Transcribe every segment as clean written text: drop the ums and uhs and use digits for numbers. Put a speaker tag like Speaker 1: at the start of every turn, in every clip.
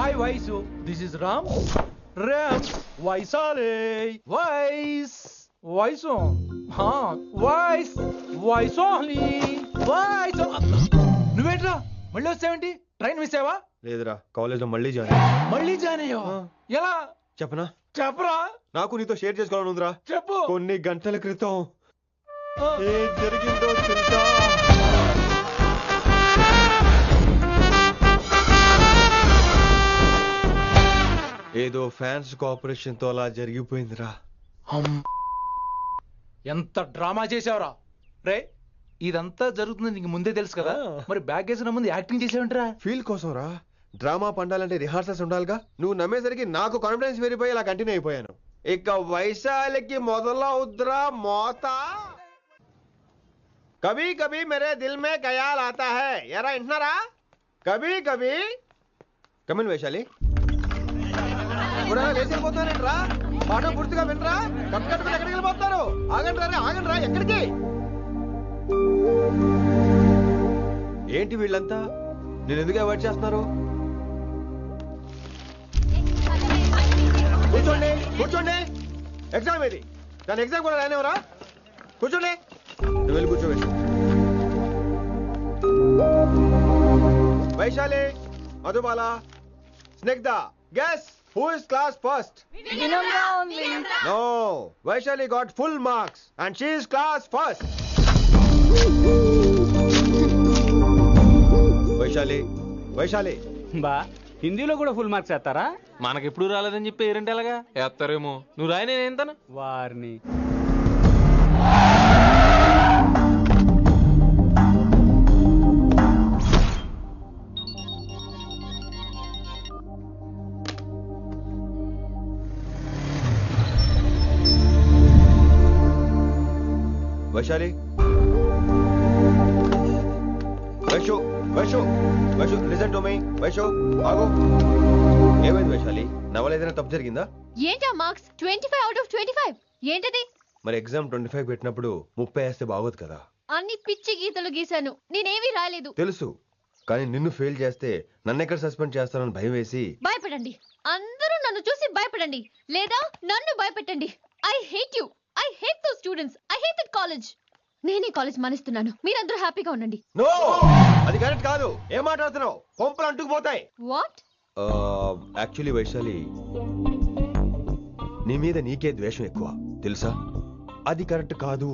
Speaker 1: Hi Vaisu, this is Ram. Ram వైసాలే వైస్ వైసు వైస్ వైసోహ్లీ వైస్. నువ్వేంట్రా మళ్ళీ వచ్చావేంటి? ట్రైన్ మిస్ అయ్యావా?
Speaker 2: లేదురా, కాలేజ్ లో మళ్ళీ
Speaker 1: జాయిన్ అయ్యావా? ఎలా
Speaker 2: చెప్పనా?
Speaker 1: చెప్పరా.
Speaker 2: నాకు నీతో షేర్ చేసుకోవాలని ఉందిరా.
Speaker 1: చెప్పు.
Speaker 2: కొన్ని గంటల క్రితం ఏం జరిగిందో తెలుసా? ఏదో ఫ్యాన్స్ కోఆపరేషన్ తో అలా జరిగిపోయిందిరా.
Speaker 1: ఎంత డ్రామా చేసావురా రే. ఇదంతా జరుగుతుంది నీకు ముందే తెలుసు కదా, మరి బ్యాగ్ వేసిన ముందు యాక్టింగ్ చేసావంటరా?
Speaker 2: ఫీల్ కోసం రా. డ్రామా పండాలంటే రిహార్సల్స్ ఉండాలిగా. నువ్వు నమ్మేసరికి నాకు కాన్ఫిడెన్స్ పెరిగిపోయి ఇలా కంటిన్యూ అయిపోయాను. ఇక వైశాలికి మొదలవుద్రా మోత. కభీ కభీ మేరే దిల్ మే ఖయాల్ ఆతా హై. ఎరా ఇంటున్నారా? కభీ కభీ. కమిన్ వైశాలి. లేచిపోతున్నారేంట్రా? పాట పూర్తిగా వినరా? కట్టుకట్టు ఎక్కడికి వెళ్ళిపోతున్నారు? ఆగండి రా. ఎక్కడికి? ఏంటి వీళ్ళంతా నేను ఎందుకు అవాయిడ్ చేస్తున్నారు? కూర్చోండి. ఎగ్జామ్ ఏది? దాని ఎగ్జామ్ కూడా రాయనివరా? కూర్చోండి. నువ్వు వెళ్ళి కూర్చోండి. Vaishali, Madhubala, Snigdha, guess who is class first? No, Vaishali got full marks and she is class first. Vaishali
Speaker 3: బా హిందీలో కూడా ఫుల్ మార్క్స్ వేస్తారా?
Speaker 4: మనకెప్పుడు రాలేదని చెప్పి ఏరంటే ఎలాగా వేస్తారేమో. నువ్వు రాయి, నేను ఏంతాను
Speaker 3: వారిని.
Speaker 2: Vaishali, Vaishu listen to me. Vaishu ఆగు. ఏమైంది వైశాలి? నవల ఏదైనా తప్పు జరిగిందా?
Speaker 5: ఏంటా మార్క్స్ 25 out of 25? ఏంటది?
Speaker 2: మరి ఎగ్జామ్ 25 పెట్టినప్పుడు 30 వేస్తే బాగోదు కదా.
Speaker 5: అన్ని పిచ్చి గీతలు గీశాను, నేనేమీ రాలేదు.
Speaker 2: తెలుసు, కానీ నిన్ను ఫెయిల్ చేస్తే నన్ను ఎక్కడ సస్పెండ్ చేస్తానని భయం వేసి.
Speaker 5: భయపడండి, అందరూ నన్ను చూసి భయపడండి, లేదా నన్ను భయపెట్టండి. I hate you. I hate those students. I hate that college. నేనే కాలేజ్ మానేస్తున్నాను. మీరందరూ హ్యాపీగా ఉండండి.
Speaker 2: నో, అది కరెక్ట్ కాదు. ఏం మాట్లాడుతున్నావు? పంపులు అంటుకుపోతాయి.
Speaker 5: వాట్?
Speaker 2: యాక్చువల్లీ వైశాలి, నీ మీద నీకే ద్వేషం ఎక్కువ తెలుసా? అది కరెక్ట్ కాదు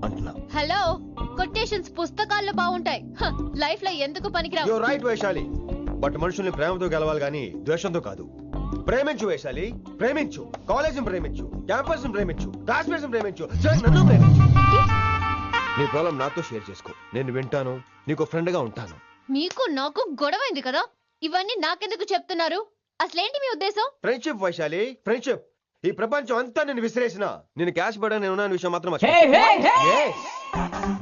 Speaker 2: అంటున్నా.
Speaker 5: హలో, కొటేషన్స్ పుస్తకాల్లో బాగుంటాయి, లైఫ్ లో ఎందుకు పనికిరావు.
Speaker 2: You are right Vaishali, but మనుషుల్ని ప్రేమతో గెలవాలి గాని ద్వేషంతో కాదు. ప్రేమించు వైశాలి, ప్రేమించు. కాలేజీని ప్రేమించు, క్యాంపస్ ని ప్రేమించు, క్లాస్మేట్స్ ని ప్రేమించు, నన్ను ప్రేమించు. నీ ప్రాబ్లం నాతో షేర్ చేసుకో. నేను వింటాను, నీకు ఫ్రెండ్ గా ఉంటాను.
Speaker 5: మీకు నాకు గొడవైంది కదా, ఇవన్నీ నాకెందుకు చెప్తున్నారు? అసలేంటి మీ ఉద్దేశం?
Speaker 2: Friendship Vaishali, friendship. ఈ ప్రపంచం అంతా నేను విసిరేసిన నేను క్యాష్ పడా నేను ఉన్న విషయం మాత్రం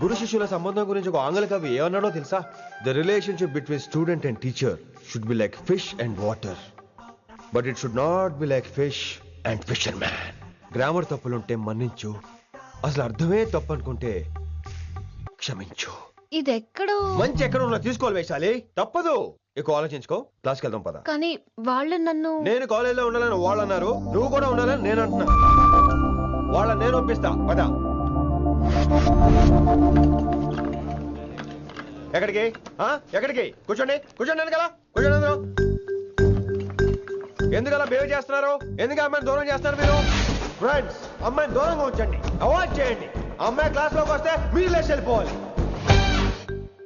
Speaker 2: గురు శిష్యుల సంబంధం గురించి ఒక ఆంగ్ల కవి ఏమన్నాడో తెలుసా? The relationship between student and teacher should be like fish and water, but it should not be like fish and fisherman. Grammar తప్పులుంటే మన్నించు, అసలు అర్థమే తప్పు అనుకుంటే క్షమించు.
Speaker 5: ఇది ఎక్కడో
Speaker 2: మంచి ఎక్కడ ఉన్నా తీసుకోవాలి వైశాలి, తప్పదు. ఎక్కువ ఆలోచించుకో, క్లాస్కి వెళ్దాం పద.
Speaker 5: కానీ వాళ్ళు నన్ను.
Speaker 2: నేను కాలేజీలో ఉండాలని వాళ్ళు అన్నారు, నువ్వు కూడా ఉండాలని నేను అంటున్నా. వాళ్ళని నేను ఒప్పిస్తా, పద. ఎక్కడికి? ఎక్కడికి? కూర్చోండి కదా, కూర్చోండి అందరూ. ఎందుకలా బిహేవ్ చేస్తున్నారు? ఎందుకు అమ్మాయిని దూరం చేస్తారు మీరు? ఫ్రెండ్స్, అమ్మాయిని దూరంగా ఉంచండి, అవాయిడ్ చేయండి. అమ్మాయి క్లాస్ లోకి వస్తే మీరు లేచి వెళ్ళిపోవాలి.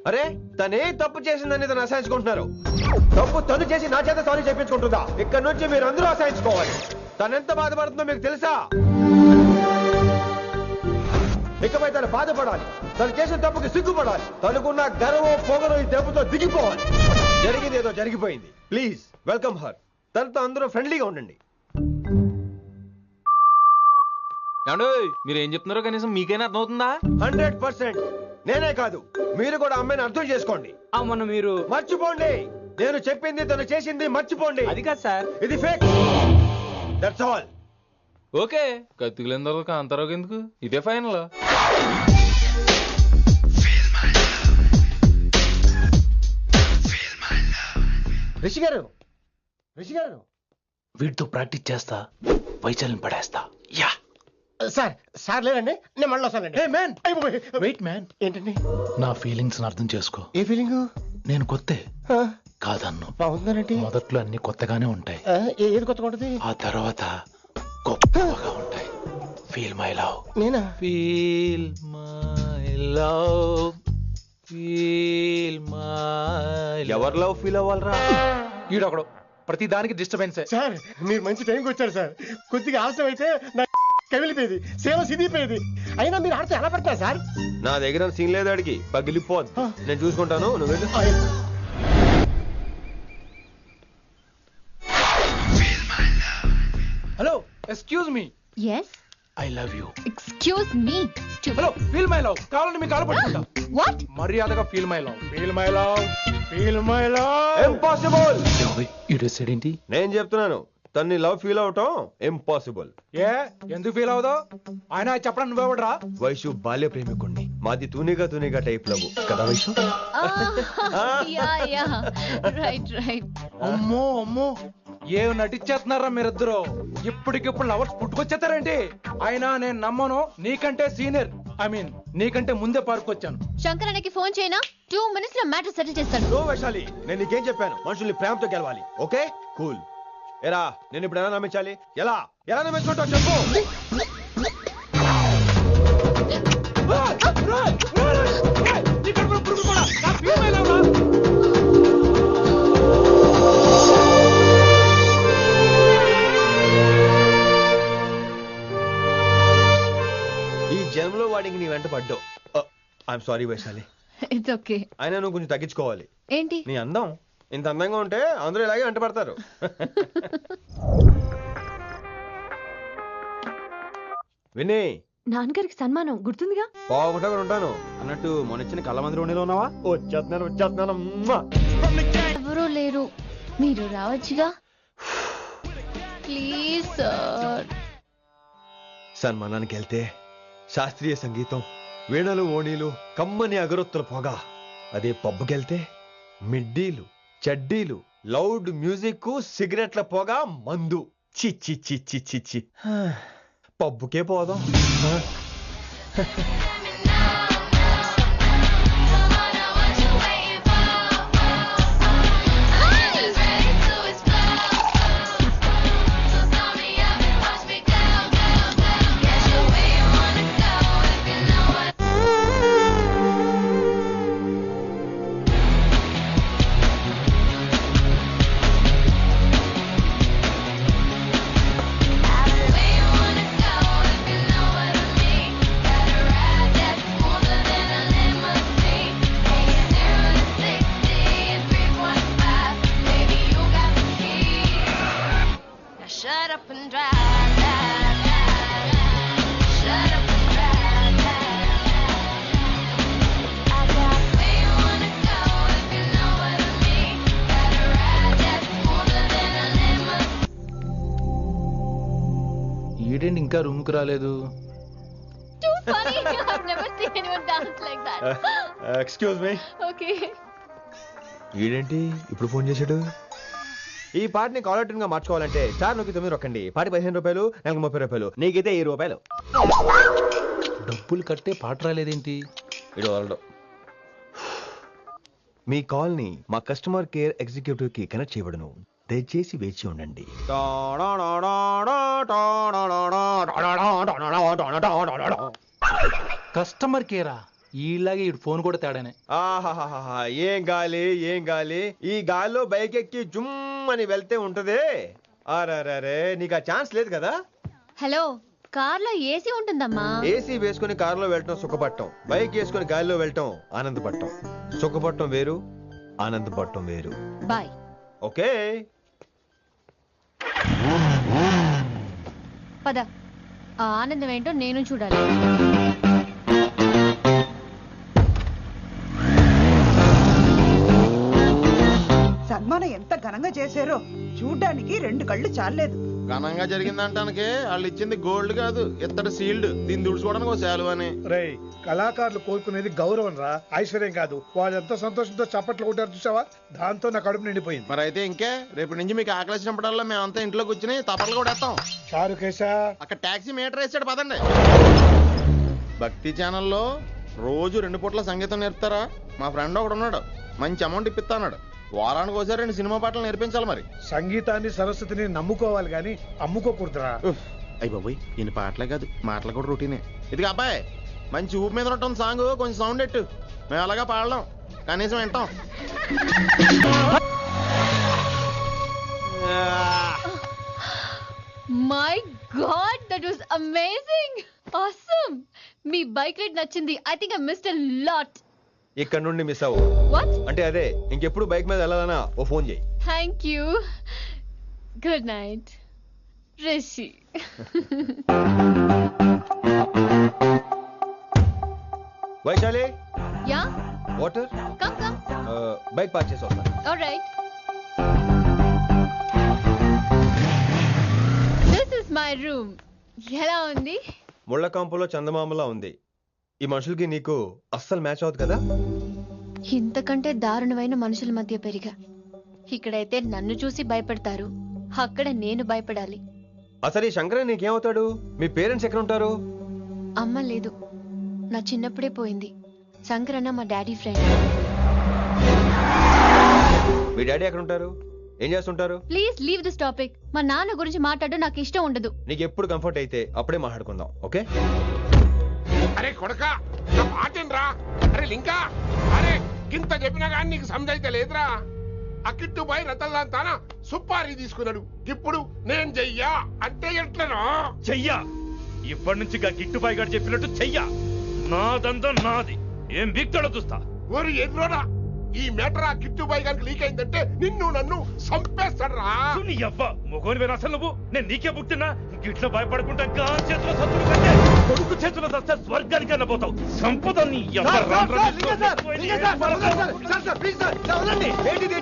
Speaker 2: అరే, తనే తప్పు చేసిందని తను అసహించుకుంటున్నారు. తప్పు తను చేసి నా చేత సారీ చెప్పించుకుంటుందా? ఇక్కడ నుంచి మీరు అందరూ అసహించుకోవాలి. తనెంత బాధపడుతుందో మీకు తెలుసా? ఇకపై తను బాధపడాలి, తను చేసిన తప్పుకి సిగ్గుపడాలి. తనకున్న గర్వం పొగరు ఈ దెబ్బతో దిగిపోవాలి. జరిగింది ఏదో జరిగిపోయింది. Please welcome her. తనతో అందరూ ఫ్రెండ్లీగా ఉండండి.
Speaker 4: మీరు ఏం చెప్తున్నారో కనీసం మీకైనా అర్థమవుతుందా?
Speaker 2: 100%. నేనే కాదు, మీరు కూడా అమ్మాయిని అర్థం చేసుకోండి.
Speaker 3: మొన్న మీరు
Speaker 2: మర్చిపోండి. నేను చెప్పింది తను చేసింది మర్చిపోండి.
Speaker 3: అది కాదు సార్,
Speaker 2: ఇది ఫేక్. That's all.
Speaker 4: ఓకే, కత్తిలేని తర్వాత కాంతారావు ఎందుకు? ఇదే ఫైనల్.
Speaker 6: రిషి గారు, రిషి గారు
Speaker 1: వీటితో ప్రాక్టీస్ చేస్తా వైశాల్యం పడేస్తా. యా
Speaker 6: సార్ సార్ లేదండి, నేను మళ్ళీ వస్తానండి.
Speaker 1: Hey man, wait man.
Speaker 6: ఏంటండి?
Speaker 1: నా ఫీలింగ్స్ అర్థం చేసుకో.
Speaker 6: ఏ ఫీలింగ్?
Speaker 1: నేను కొత్తే కాదన్ను.
Speaker 6: బాగుందండి.
Speaker 1: మొదట్లో అన్ని కొత్తగానే ఉంటాయి,
Speaker 6: ఏది కొత్తగా ఉంటుంది?
Speaker 1: ఆ తర్వాత గొప్పగా ఉంటాయి. Feel my love.
Speaker 6: నేనా?
Speaker 1: Feel my love, feel my.
Speaker 2: ఎవరు లవ్ ఫీల్ అవ్వాలరా?
Speaker 1: ఈడొకడు ప్రతి దానికి డిస్టర్బెన్సే.
Speaker 6: సార్ మీరు మంచి టైంకి వచ్చారు సార్. కొద్దిగా ఆలస్యం అయితే నా కమిలిపోయేది, సేవ సిదిపోయేది. అయినా మీరు ఆడితే ఎలా పడతారు సార్?
Speaker 2: నా దగ్గర సీన్ లేదు, అడిగి పగిలిపోద్ది. నేను చూసుకుంటాను, నువ్వు వెళ్ళు.
Speaker 1: Hello, excuse me.
Speaker 5: Yes,
Speaker 1: I love you.
Speaker 5: Excuse me.
Speaker 1: Hello, feel my love. కావాలంటే మీ కాలు పట్టుకుంటా.
Speaker 5: వాట్?
Speaker 1: మర్యాదగా feel my love, feel my love, feel my love.
Speaker 2: Impossible.
Speaker 1: ఇటు ఏంటి?
Speaker 2: నేను చెప్తున్నాను, తన్ని లవ్ ఫీల్ అవటం ఇంపాసిబుల్.
Speaker 1: ఏ ఎందుకు ఫీల్ అవుదో? ఆయన చెప్పడం నువ్వెవడరా?
Speaker 2: వైషు బాల్య ప్రేమికుణ్ణి. మాది తూనిగా టైప్ లవ్ కదా వైషు?
Speaker 5: Yeah right right.
Speaker 1: అమ్మో అమ్మో, ఏ నటించేస్తున్నారా మీరిద్దరు? ఇప్పటికిప్పుడు లవర్స్ పుట్టుకొచ్చేస్తారేంటి? అయినా నేను నమ్మను. నీకంటే సీనియర్, ఐ మీన్ నీకంటే ముందే పార్కొచ్చాను.
Speaker 5: శంకరన్నకి ఫోన్ చేయనా? 2 minutes లో మ్యాటర్ సెటిల్ చేస్తాను.
Speaker 2: నో వైశాలి, నేను నీకేం చెప్పాను? మనుషుల్ని ప్రేమతో గెలవాలి. Okay cool. ఎరా నేను ఇప్పుడు ఎలా నమ్మించాలి? ఎలా ఎలా నమ్మించుకుంటావు చెప్పు. ఈ జన్మలో వాడికి నీ వెంట పడ్డావు. I'm sorry Vaishali.
Speaker 5: It's okay.
Speaker 2: అయినా నువ్వు కొంచెం తగ్గించుకోవాలి.
Speaker 5: ఏంటి?
Speaker 2: నీ అందం ఇంత అందంగా ఉంటే అందరూ ఇలాగే వెంట పడతారు. విని
Speaker 5: నాన్నగారికి సన్మానం గుర్తుందిగా?
Speaker 2: బాగుంటా కూడా ఉంటాను అన్నట్టు మొన్నొచ్చిన కళ్ళమందిరి ఉండేలో ఉన్నావా? వచ్చేస్తున్నాను.
Speaker 5: ఎవరూ లేరు, మీరు రావచ్చుగా. Please sir.
Speaker 2: సన్మానానికి వెళ్తే శాస్త్రీయ సంగీతం, వీణలు, ఓణీలు, కమ్మని అగరొత్తుల పొగ. అదే పబ్బుకెళ్తే మిడ్డీలు, చడ్డీలు, లౌడ్ మ్యూజిక్, సిగరెట్ల పొగ, మందు. చిచ్చి చిచ్చి చిచ్చి. పబ్బుకే పోదాం.
Speaker 5: Shut up and drive, drive, drive. Shut up and drive, drive. I got where you wanna go if you know what I mean. Got a ride that's smoother than a lemon.
Speaker 1: ఈడేంటి ఇంకా room కు రాలేదు?
Speaker 5: Too funny. I've never seen anyone dance like that.
Speaker 2: Excuse me.
Speaker 5: Okay.
Speaker 2: ఈడేంటి ఇప్పుడు phone చేశాడు? ఈ పాటని caller tune గా మార్చుకోవాలంటే స్టార్ నొక్కి 9 రొక్కండి. పాటి 15 రూపాయలు, నాకు 30 రూపాయలు, నీకైతే 10 రూపాయలు.
Speaker 1: డబ్బులు కట్టే పాట రాలేదేంటి?
Speaker 2: ఇడు వాళ్ళు మీ కాల్ ని మా కస్టమర్ కేర్ ఎగ్జిక్యూటివ్ కి కనెక్ట్ చేయబడును. దయచేసి వేచి ఉండండి.
Speaker 1: కస్టమర్ కేరా? ఈలాగే ఈ ఫోన్ కూడా తేడానే.
Speaker 2: ఆహాహాహా, ఏం గాలి ఏం గాలి. ఈ గాలిలో బైక్ ఎక్కి జుమ్ అని వెళ్తే ఉంటదే. అరే నీకు ఆ ఛాన్స్ లేదు కదా.
Speaker 5: హలో, కార్లో ఏసీ ఉంటుందమ్మా.
Speaker 2: ఏసీ వేసుకుని కారులో వెళ్ళటం సుఖపట్టం, బైక్ వేసుకుని గాలిలో వెళ్ళటం ఆనందపట్టం. సుఖపట్టం వేరు, ఆనందపట్టం వేరు.
Speaker 5: బాయ్.
Speaker 2: ఓకే
Speaker 5: పద, ఆ ఆనందం ఏంటో నేను చూడాలి.
Speaker 7: సన్మానం ఎంత ఘనంగా ఘనంగా చేశారో చూడ్డానికి 2 కళ్ళు చాలేదు.
Speaker 8: ఘనంగా జరిగిందంటానికి వాళ్ళు ఇచ్చింది గోల్డ్ కాదు, ఇత్తడి సీల్డ్. దీన్ని దుడుచుకోవడానికి ఒక శాలువ అని.
Speaker 6: రేయ్, కళాకారులు కోరుకునేది గౌరవం రా, ఐశ్వర్యం కాదు. వాళ్ళు ఎంతో సంతోషంతో చప్పట్లు కొట్టారు చూసావా, దాంతో నా కడుపు నిండిపోయింది.
Speaker 8: మరి అయితే ఇంకే, రేపటి నుంచి మీకు ఆకలి వచ్చినప్పుడల్లా మేమంతా ఇంట్లో కూర్చుని తప్పట్లు కూడా వేస్తాం.
Speaker 6: చారుకేశా,
Speaker 8: అక్కడ టాక్సీ మీటర్ వేసాడు పదండి. భక్తి ఛానల్లో రోజు 2 పూట్ల సంగీతం నేర్పుతారా? మా ఫ్రెండ్ ఒకడు ఉన్నాడు, మంచి అమౌంట్ ఇప్పిస్తా అన్నాడు. వారానికి ఒకసారి 2 సినిమా పాటలు నేర్పించాలి. మరి
Speaker 6: సంగీతాన్ని సరస్వతిని నమ్ముకోవాలి గాని అమ్ముకోకూడదురా.
Speaker 8: అయ్యి బాబోయ్, ఈయన పాటలే కాదు మాటలు కూడా రొటీనే. ఇదిగా అబ్బాయి, మంచి ఊపు మీద ఉంటుంది సాంగ్, కొంచెం సౌండ్ ఎట్టు. మేము అలాగా పాడలేం, కనీసం వింటాం.
Speaker 5: My god, that was amazing, awesome. మీ బైక్ రైడ్ నచ్చింది. I think I missed a lot.
Speaker 2: ఇక్కడ నుండి మిస్ అవ్వు.
Speaker 5: వాట్?
Speaker 2: అంటే అదే, ఇంకెప్పుడు బైక్ మీద వెళ్ళాలన్నా ఓ ఫోన్ చేయి.
Speaker 5: Thank you. Good night Rishi.
Speaker 2: Vaishali,
Speaker 5: yeah,
Speaker 2: water.
Speaker 5: Come come.
Speaker 2: Bike park చేసి వస్తాను.
Speaker 5: Alright. This is my room. ఎలా ఉంది?
Speaker 2: ముళ్ళ కాంపులో చందమామలా ఉంది. ఈ మనుషులకి నీకు అస్సలు మ్యాచ్ అవుతుంది కదా.
Speaker 5: ఇంతకంటే దారుణమైన మనుషుల మధ్య పెరిగా. ఇక్కడైతే నన్ను చూసి భయపడతారు, అక్కడ నేను భయపడాలి.
Speaker 2: అసలు ఈ శంకరన్ నీకేమవుతాడు? మీ పేరెంట్స్ ఎక్కడ ఉంటారు?
Speaker 5: అమ్మ లేదు, నా చిన్నప్పుడే పోయింది. శంకరన్న మా డాడీ ఫ్రెండ్.
Speaker 2: మీ డాడీ ఎక్కడ ఉంటారు? ఏం చేస్తుంటారు?
Speaker 5: Please leave this topic. మా నాన్న గురించి మాట్లాడడం నాకు ఇష్టం ఉండదు.
Speaker 2: నీకు ఎప్పుడు కంఫర్ట్ అయితే అప్పుడే మాట్లాడుకుందాం, ఓకే?
Speaker 9: అరే కొడక, నా మాటేనరా? అరే లింకా, అరే ఇంత చెప్పినా కానీ నీకు సమజైతే లేదురా. అక్కిట్టుబాయి రతల్లాంతానా సుపారీ తీసుకున్నాడు. ఇప్పుడు నేను చెయ్యా అంటే ఎట్లనో
Speaker 10: చెయ్యా. ఇప్పటి నుంచి గిట్టుబాయి గారు చెప్పినట్టు చెయ్యా. నాదంతా నాది. ఏం బిక్తాడో చూస్తా.
Speaker 9: ఓరి ఎర్రోడా, ఈ మేటర్ ఆ కిట్టుబాయి గారికి లీక్ అయిందంటే నిన్ను నన్ను చంపేస్తాడరా.
Speaker 10: నీ అబ్బా మొగోని అసలు నువ్వు. నేను నీకే పుట్టినా గిట్ల భయపడుకుంటా గాని చేతిలో సత్తుడు కంటే కొడుకు చేతిలో సస్తే స్వర్గానికి అన్నపోతావు. సంపద నీ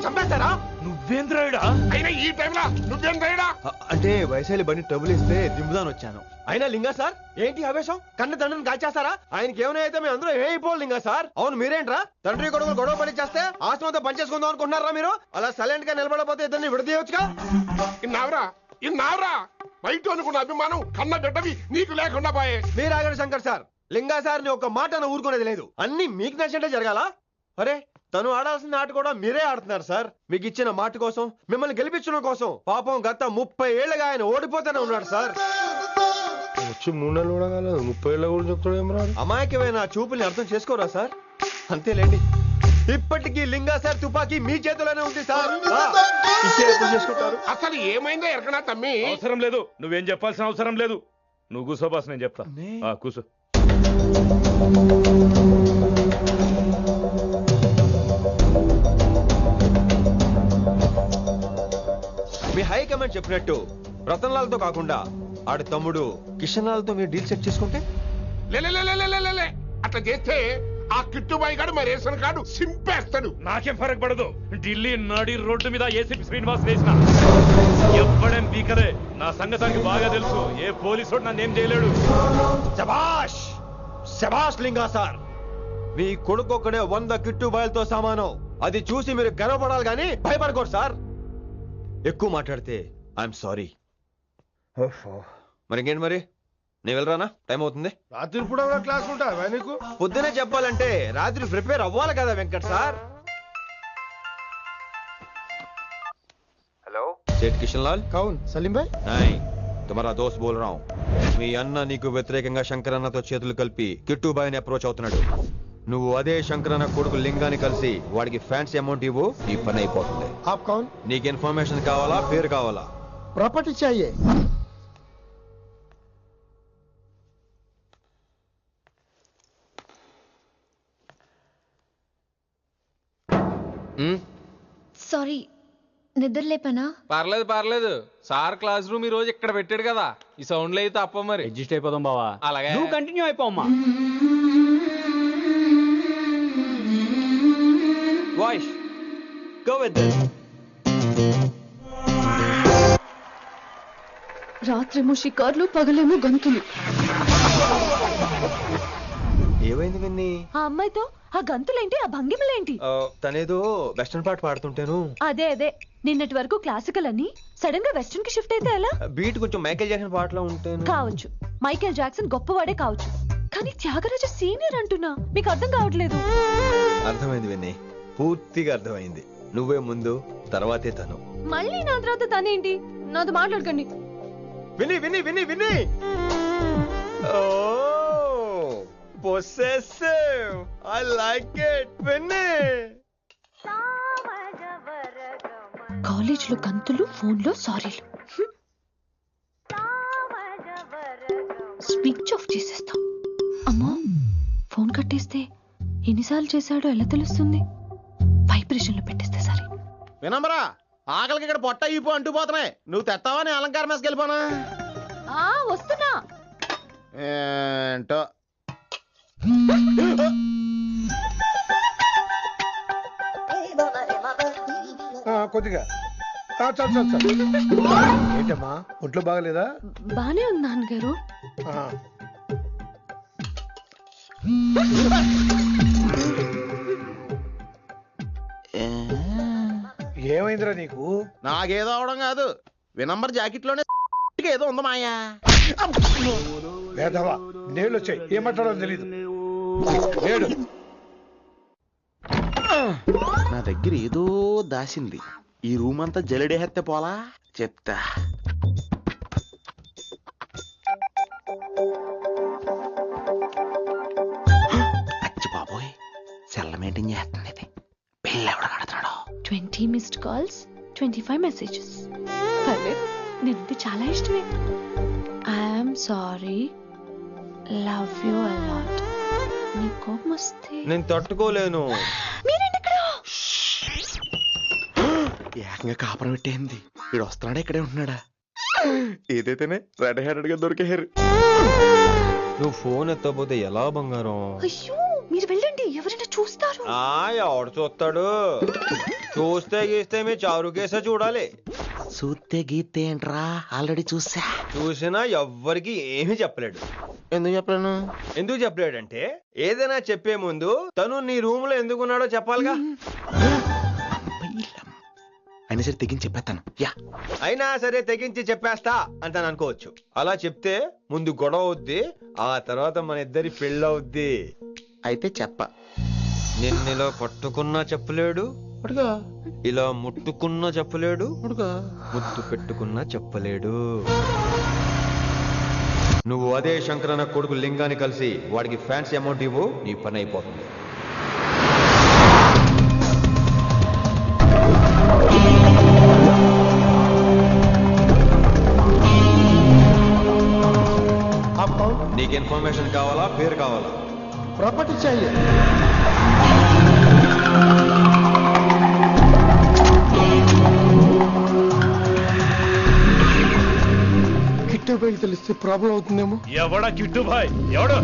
Speaker 2: చంపేస్తారా?
Speaker 10: నువ్వేంద్రాయుడా?
Speaker 9: అయినా ఈ టైంలో నువ్వేంద్రాయుడా?
Speaker 2: అంటే వైశాలి బండి ట్రబుల్ ఇస్తే దింపుదాని వచ్చాను. అయినా లింగా సార్, ఏంటి ఆవేశం? కన్న తండ్రిని కాల్చేస్తారా? ఆయనకి ఏమైనా అయితే మేము అందరూ ఏమైపోవాలి లింగా సార్. అవును, మీరేంట్రా తండ్రి కొడుకులు గొడవ పని చేస్తే ఆశ్రమంతో పనిచేసుకుందాం అనుకుంటున్నారా మీరు? అలా సైలెంట్ గా నిలబడపోతే ఇద్దరిని విడదీయొచ్చుగా.
Speaker 9: ఇన్నావురా బయట అనుకున్న అభిమానం కన్న బిడ్డవి నీకు లేకుండా పోయే.
Speaker 2: మీరు ఆగండి శంకర్ సార్. లింగా సార్ని ఒక మాట ఊరుకునేది లేదు. అన్ని మీకు నచ్చినట్టే జరగాల. అరే, తను ఆడాల్సిన ఆట కూడా మీరే ఆడుతున్నారు సార్. మీకు ఇచ్చిన మాట కోసం, మిమ్మల్ని గెలిపించడం కోసం. పాపం గత 30 ఏళ్ళగా ఆయన ఓడిపోతూనే ఉన్నాడు సార్.
Speaker 6: వచ్చి 3 నెలలు కూడా కాలేదు, 30 ఏళ్ళ కూడా చెప్తాడు.
Speaker 2: అమాయకమైన చూపుల్ని అర్థం చేసుకోరా సార్? అంతేలేండి. ఇప్పటికీ లింగా సార్ తుపాకీ మీ చేతిలోనే ఉంది సార్. చేసుకుంటారు.
Speaker 9: అసలు ఏమైందో ఎరకనా తమ్మి?
Speaker 10: అవసరం లేదు, నువ్వేం చెప్పాల్సిన అవసరం లేదు. నువ్వు కూసో బాస్, నేను చెప్తా. కూసో.
Speaker 2: మీ హైకమాండ్ చెప్పినట్టు రతన్ లాల్ తో కాకుండా ఆడి తమ్ముడు కిషన్ లాల్ తో మీరు డీల్ సెట్ చేసుకుంటే?
Speaker 9: లే అట్లా చేస్తే ఆ కిట్టుబాయి గారు మరి రేషన్ కార్డు సింపేస్తాడు.
Speaker 10: నాకేం ఫరక్ పడదు. ఢిల్లీ నడి రోడ్డు మీద ఏసీపీ శ్రీనివాస్ వేసిన ఎవ్వడేం బీకరే. నా సంగతానికి బాగా తెలుసు. ఏ పోలీసు నన్నేం చేయలేడు.
Speaker 2: శభాష్ శభాష్ లింగా సార్. మీ కొడుకు ఒక్కడే 100 కిట్టుబాయిలతో సమానం. అది చూసి మీరు గర్వపడాలి కానీ భయపడకూడదు సార్. ఎక్కువ మాట్లాడితే ఐఎమ్ సారీ. మరి ఇంకేంటి మరి, నేను వెళ్ళరానా? టైం అవుతుంది.
Speaker 6: రాత్రి కూడా క్లాస్ ఉంటావా నీకు?
Speaker 2: పొద్దునే చెప్పాలంటే రాత్రి ప్రిపేర్ అవ్వాలి కదా వెంకట్ సార్. హలో, సేట్ కిషన్ లాల్.
Speaker 6: కౌన్ సలీం భాయ్?
Speaker 2: నై, తుమారా దోస్త్ బోల్ రా హూం. మీ అన్న నీకు వ్యతిరేకంగా శంకరన్నతో చేతులు కలిపి కిట్టుబాయిని అప్రోచ్ అవుతున్నాడు. నువ్వు అదే శంకరన్న కొడుకు లింగాన్ని కలిసి వాడికి ఫ్యాన్సీ అమౌంట్ ఇవ్వు, ఈ పని అయిపోతుంది.
Speaker 6: ఆప్ కౌన్?
Speaker 2: నీకు ఇన్ఫర్మేషన్ కావాలా, పేరు కావాలా?
Speaker 6: ప్రాపర్టీ చాయే.
Speaker 5: సారీ, నిద్ర లేపనా?
Speaker 4: పర్లేదు. సార్ క్లాస్ రూమ్ ఈ రోజు ఇక్కడ పెట్టాడు కదా, ఈ సౌండ్లు అయితే తప్ప మరి
Speaker 3: అడ్జస్ట్ అయిపోదాం బావా.
Speaker 4: అలాగే
Speaker 3: నువ్వు కంటిన్యూ అయిపోమ్మా.
Speaker 2: Voice, go with this.
Speaker 5: రాత్రేమో షికార్లు, పగలేమో గంతులు.
Speaker 2: ఏమైంది విన్ని?
Speaker 5: ఆ అమ్మాయితో ఆ గంతులేంటి, ఆ భంగిమలేంటి?
Speaker 2: తనేదో వెస్టర్న్ పాట పాడుతుంటాను.
Speaker 5: అదే నిన్నటి వరకు క్లాసికల్ అని సడన్ గా వెస్టర్న్ కి షిఫ్ట్ అయితే ఎలా?
Speaker 2: బీట్ కొంచెం మైకేల్ జాక్సన్ పాటలో ఉంటాను.
Speaker 5: కావచ్చు, మైకేల్ జాక్సన్ గొప్పవాడే కావచ్చు, కానీ త్యాగరాజ సీనియర్ అంటున్నా. మీకు అర్థం కావట్లేదు.
Speaker 2: అర్థమైంది విన్ని, పూర్తిగా అర్థమైంది. నువ్వే ముందు, తర్వాతే తను.
Speaker 5: మళ్ళీ నా తర్వాత తనేంటి? నాతో మాట్లాడకండి.
Speaker 2: విని విని విని విని possessive. I like it. విని
Speaker 5: కాలేజ్ లో గంతులు, ఫోన్ లో సారీలు. స్విచ్ ఆఫ్ చేసేస్తాం. అమ్మో, ఫోన్ కట్టేస్తే ఎన్నిసార్లు చేశాడో ఎలా తెలుస్తుంది? వైబ్రేషన్ లో పెట్టేస్తే సరే.
Speaker 8: వినమ్రా, ఆకలికి ఇక్కడ పొట్ట ఈపు అంటుపోతున్నాయి. నువ్వు తెస్తావా నీ అలంకారం వేసుకెళ్ళిపోనా?
Speaker 5: వస్తున్నా.
Speaker 8: ఏంటో
Speaker 6: కొద్దిగా చాలు. ఏంటమ్మా, ఒంట్లో బాగలేదా?
Speaker 5: బానే ఉంది నాన్నగారు.
Speaker 6: ఏమైందిరా నీకు?
Speaker 8: నాకేదో అవడం కాదు, వినంబర్ జాకెట్ లోనే ఏదో ఉంది మాయా.
Speaker 6: లేదవా, నేళ్ళు వచ్చాయి, ఏం మాట్లాడో తెలీదు.
Speaker 8: నా దగ్గర ఏదో దాసింది. ఈ రూమ్ అంతా జలడేహెత్తే పోలా చెప్తా. అచ్చి బాబోయ్, సెల్ల మెయింటైన్ చేస్తుంది ఇది. పిల్ల ఎవడ కడుతున్నాడు?
Speaker 5: 20 మిస్డ్ కాల్స్, 25 మెసేజెస్. పర్లేదు, నేనంటే చాలా ఇష్టమే. I'm sorry, love you a lot. నీ కోపం వస్తే
Speaker 2: నేను తట్టుకోలేను.
Speaker 8: ఏకంగా కాపురం పెట్టేంది. వీడు వస్తున్నాడా, ఇక్కడే ఉంటున్నాడా? ఏదైతేనే రెడ్ హ్యాండెడ్ గా దొరికేహారు.
Speaker 2: నువ్వు ఫోన్ ఎత్తపోతే ఎలా బంగారం?
Speaker 5: అయ్యో, మీరు వెళ్ళండి, ఎవరైనా చూస్తారు.
Speaker 2: ఎవడు చూస్తాడు? చూస్తే గీస్తే మీ చారు కేసే చూడాలి.
Speaker 8: చూస్తే గీతే ఏంట్రా, ఆల్రెడీ
Speaker 2: చూసినా ఎవ్వరికి ఏమీ చెప్పలేడు.
Speaker 8: ఎందుకు చెప్పలేను?
Speaker 2: ఎందుకు చెప్పలేడంటే, ఏదైనా చెప్పే ముందు తను నీ రూమ్ లో ఎందుకున్నాడో చెప్పాలిగా.
Speaker 8: అయినా సరే తెగించి చెప్పేస్తాను.
Speaker 2: అయినా సరే తెగించి చెప్పేస్తా అంటాను అనుకోవచ్చు. అలా చెప్తే ముందు గొడవ అవుద్ది, ఆ తర్వాత మన ఇద్దరి పెళ్ళవుద్ది.
Speaker 8: అయితే చెప్ప.
Speaker 2: నిన్నిలా పట్టుకున్నా చెప్పలేడు, ఇలా ముట్టుకున్నా చెప్పలేడు, ముద్దు పెట్టుకున్నా చెప్పలేడు. నువ్వు అదే శంకరన్న కొడుకు లింగాన్ని కలిసి వాడికి ఫ్యాన్సీ అమౌంట్ ఇవ్వు, నీ పని అయిపోతుంది. నీకు ఇన్ఫర్మేషన్ కావాలా, పేరు కావాలా?
Speaker 6: ప్రాపర్టీ चाहिए. కిట్టుబాయ్ తెలిస్తే ప్రాబ్లం అవుతుందేమో.
Speaker 10: ఎవడా కిట్టుబాయ్? ఎవడు?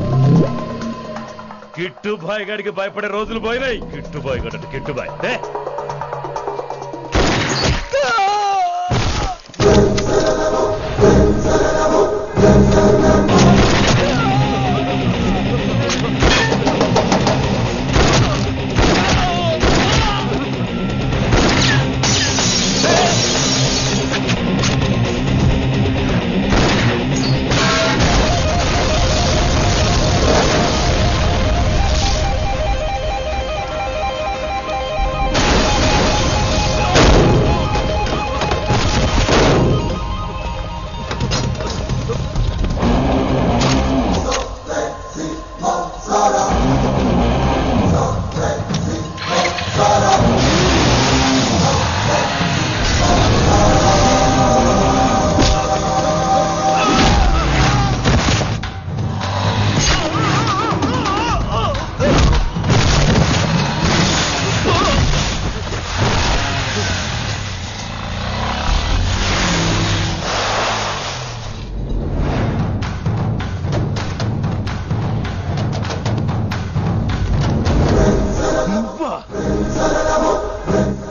Speaker 10: కిట్టుబాయ్ గారికి భయపడే రోజులు పోయినాయి. కిట్టుబాయ్ గడు, కిట్టుబాయ్.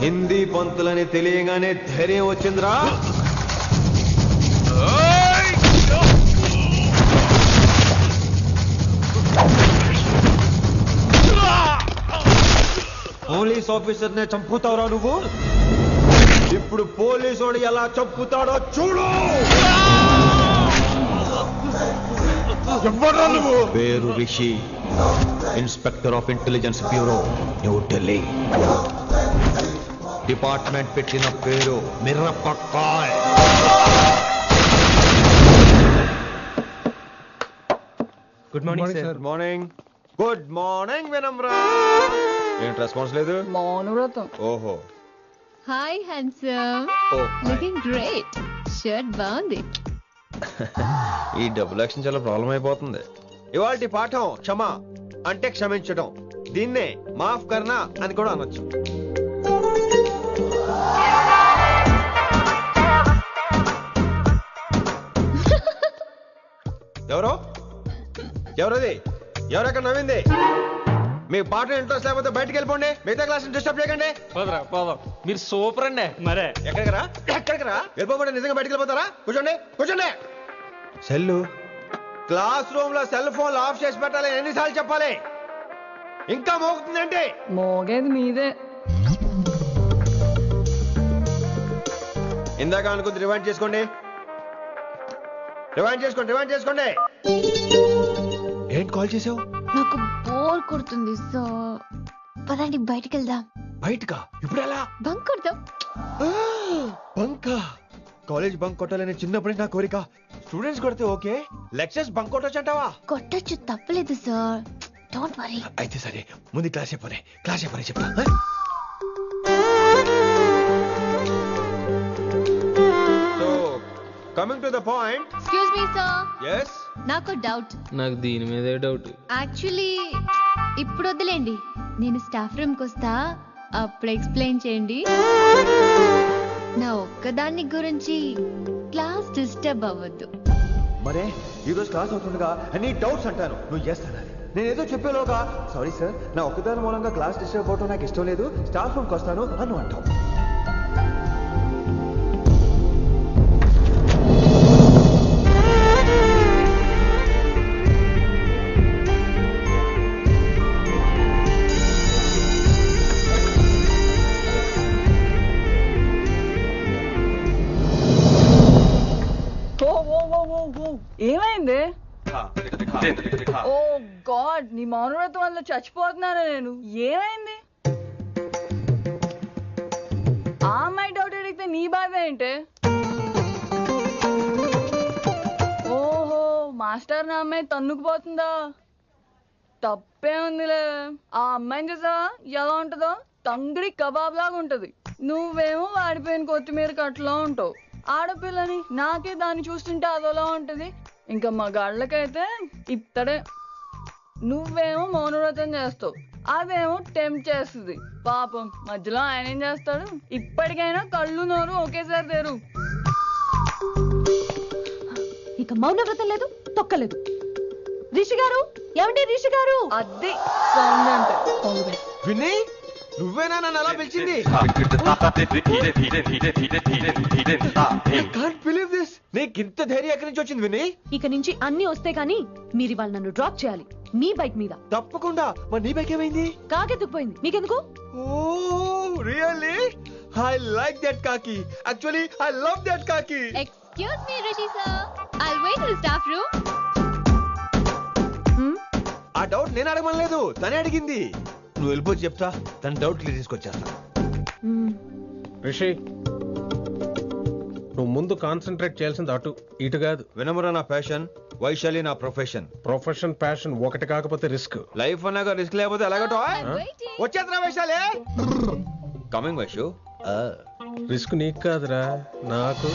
Speaker 2: హిందీ పంతులని తెలియగానే ధైర్యం వచ్చిందిరా. పోలీస్ ఆఫీసర్ నే చంపుతావురా నువ్వు? ఇప్పుడు పోలీసోడు ఎలా చంపుతాడో చూడు.
Speaker 6: ఎవరా నువ్వు?
Speaker 2: పేరు Rishi, inspector of intelligence bureau, New Delhi. Department పెట్టిన పేరు Mirapakay.
Speaker 3: Good morning sir.
Speaker 2: Good morning. Good morning Vinamra. ఏంటి రెస్పాన్స్ లేదు?
Speaker 7: మౌనవ్రతం.
Speaker 2: ఓహో.
Speaker 5: Hi handsome, looking great. Shirt బాగుంది.
Speaker 2: ఈ డబుల్ యాక్షన్ చాలా ప్రాబ్లం అయిపోతుంది. ఇవాల్టి పాఠం క్షమ అంటే క్షమించడం. దీన్నే మాఫ్ కర్నా అని కూడా అనొచ్చు. ఎవరు ఎవరది? ఎవరెక్కడ నవ్వింది? మీ పాట ఇంట్రెస్ట్ లేకపోతే బయటకు వెళ్ళిపోండి. మిగతా క్లాస్ డిస్టర్బ్ చేయకండి.
Speaker 4: పోదరా పోదాం. మీరు సూపర్ అండి.
Speaker 3: మరే
Speaker 2: ఎక్కడికి రా? ఎక్కడికి రా? వెళ్ళిపోమంటే నిజంగా బయటకు వెళ్ళిపోతారా? కూర్చోండి కూర్చోండి. సెల్లు క్లాస్ రూమ్ లో సెల్ ఫోన్ ఆఫ్ చేసి పెట్టాలి. ఎన్నిసార్లు చెప్పాలి? ఇంకా మోగుతుందండి.
Speaker 7: మోగేది మీదే.
Speaker 2: ఇందాక అనుకుంది రివైండ్ చేసుకోండి. రివైండ్ చేసుకోండి. రివైండ్ చేసుకోండి. ఏంటి కాల్ చేసావు?
Speaker 5: నాకు బోర్ కొడుతుంది, సో పదండి బయటికి వెళ్దాం.
Speaker 2: బయటకా? ఇప్పుడు ఎలా?
Speaker 5: బంక్ కొడదాం.
Speaker 2: బంకా? కాలేజ్ బంక్ కొట్టాలని చిన్నప్పుడే నా కోరిక. స్టూడెంట్స్ కొడితే ఓకే, లెక్చర్స్ బంక్ కొట్టొచ్చు అంటావా?
Speaker 5: కొట్టచ్చు, తప్పలేదు సార్. Don't worry.
Speaker 2: అయితే సరే, ముందు క్లాస్ చెప్పనే. క్లాస్ చెప్పనే చెప్తా. So coming to the point.
Speaker 5: Excuse me sir,
Speaker 2: yes
Speaker 5: నాకు డౌట్.
Speaker 4: నాకు దీని మీదే డౌట్.
Speaker 5: యాక్చువల్లీ ఇప్పుడు వద్దులేండి, నేను స్టాఫ్ రూమ్కి వస్తా, అప్పుడు ఎక్స్ప్లెయిన్ చేయండి. నా ఒక్కదాన్ని గురించి క్లాస్ డిస్టర్బ్ అవ్వద్దు.
Speaker 2: మరే ఈరోజు క్లాస్ అవుతుండగా అన్ని డౌట్స్ అంటాను, నువ్వు ఎస్ అనాలి. నేను ఏదో చెప్పేలోగా సారీ సార్, నా ఒక్కదాని మూలంగా క్లాస్ డిస్టర్బ్ అవటం నాకు ఇష్టం లేదు, స్టాఫ్ రూమ్కి వస్తాను అని అంటావు.
Speaker 7: ఏమైంది? ఓ గాడ్, నీ మౌనవ్రతం వల్ల చచ్చిపోతున్నాను నేను. ఏమైంది? ఆ అమ్మాయి డౌట్ అడిగితే నీ బాధ ఏంటి? ఓహో, మాస్టర్ నా అమ్మాయి తన్నుకుపోతుందా? తప్పే ఉందిలే. ఆ అమ్మాయిని చూసా ఎలా ఉంటుందో? తంగిడి కబాబ్ లాగా ఉంటది. నువ్వేమో వాడిపోయిన కొత్తిమీర కట్లా ఉంటావు. ఆడపిల్లని నాకే దాన్ని చూస్తుంటే అదోలా ఉంటది. ఇంకా మగాళ్ళకైతే ఇత్తడే. నువ్వేమో మౌనవ్రతం చేస్తావు, అదేమో టెంప్ట్ చేస్తుంది. పాపం మధ్యలో ఆయన ఏం చేస్తాడు? ఇప్పటికైనా కళ్ళు నోరు ఒకేసారి తెరు.
Speaker 5: ఇక మౌనవ్రతం లేదు, తొక్కలేదు. రిషి గారు, ఏమండి రిషి గారు?
Speaker 7: అది సౌండ్ అంటే.
Speaker 2: విని నువ్వేనా నన్ను అలా పిలిచింది? నీకు ఇంత ధైర్యం ఎక్కడి నుంచి వచ్చింది విని?
Speaker 11: ఇక నుంచి అన్ని వస్తే గానీ మీరు ఇవాళ నన్ను డ్రాప్ చేయాలి మీ బైక్ మీద.
Speaker 2: తప్పకుండా. మరి నీ బైక్ ఏమైంది?
Speaker 11: కాకెత్తుకుపోయింది. మీకెందుకు?
Speaker 2: Oh really? I like that కాకి. యాక్చువల్లీ ఐ లవ్ దట్ కాకి.
Speaker 5: Excuse me Rishi sir, I'll wait in staff room.
Speaker 2: ఆ డౌట్ నేను అడగమనలేదు, తనే అడిగింది. నువ్వు వెళ్ళిపోతే చెప్తా, తన డౌట్ క్లియర్ తీసుకొచ్చేస్తా.
Speaker 9: రిషి, నువ్వు ముందు కాన్సన్ట్రేట్ చేయాల్సింది అటు ఇటు కాదు.
Speaker 2: వినమ్ర నా ప్యాషన్, వైశాలి నా ప్రొఫెషన్.
Speaker 9: ప్రొఫెషన్ ప్యాషన్ ఒకటి కాకపోతే రిస్క్.
Speaker 2: లైఫ్ అన్నాక రిస్క్ లేకపోతే ఎలాగటో? వచ్చేద్రా వైశాలి. కమింగ్ వైషు.
Speaker 9: రిస్క్ నీకు కాదురా, నాకు.